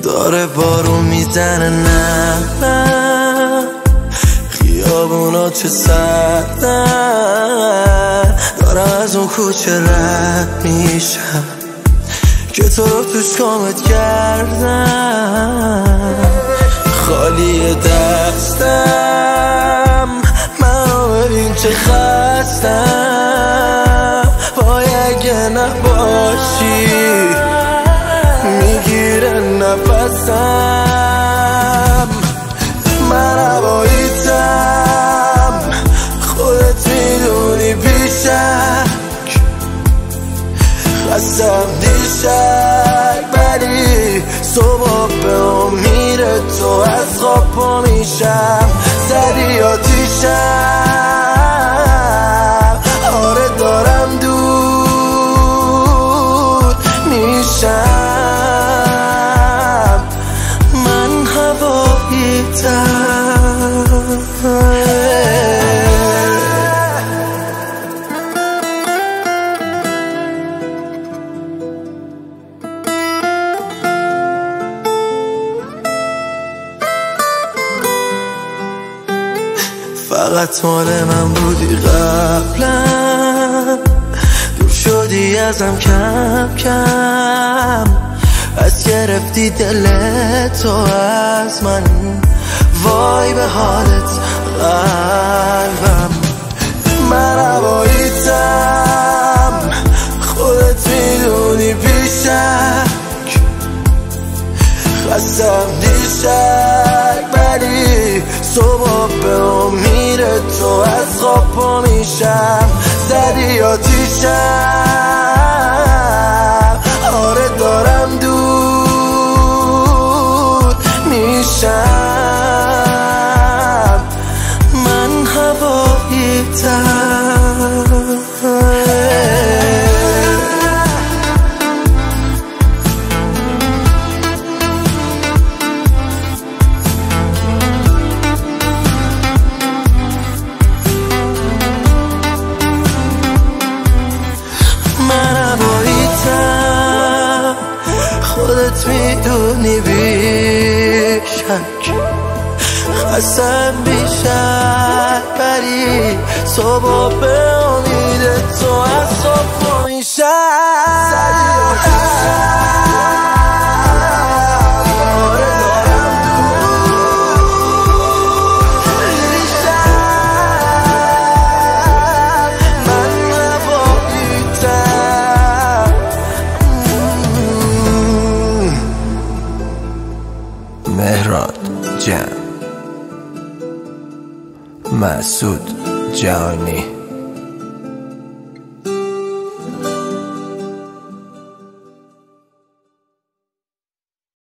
داره بارون میزنه نه خیابونا چه سردن دارم از اون کوچه رد میشم که تو رو توش کامت کردم خالی دستم منو ببین چه خستم وای اگه نباشی میگیره نفسم من هواییتم خودت میدونی بیشک خستم دیشک ولی صبح به امید تو از خواب پا میشم زدی آتیشم آره دارم دود میشم من هواییتم فقط مال من بودی قبلا دور شدی ازم کم کم از گرفتی دل تو از من وای به حالت قلبم من هواییتم خودت میدونی بیشک خستم دیشک ولی صبح به امید تو از خواب پا میشم زدی آتیشم آره دارم دود میشم من هواییتم خودت میدونی بیشک خستم بیشک ولی صبح به امید تو از خواب پا مهران جان مسعود جانی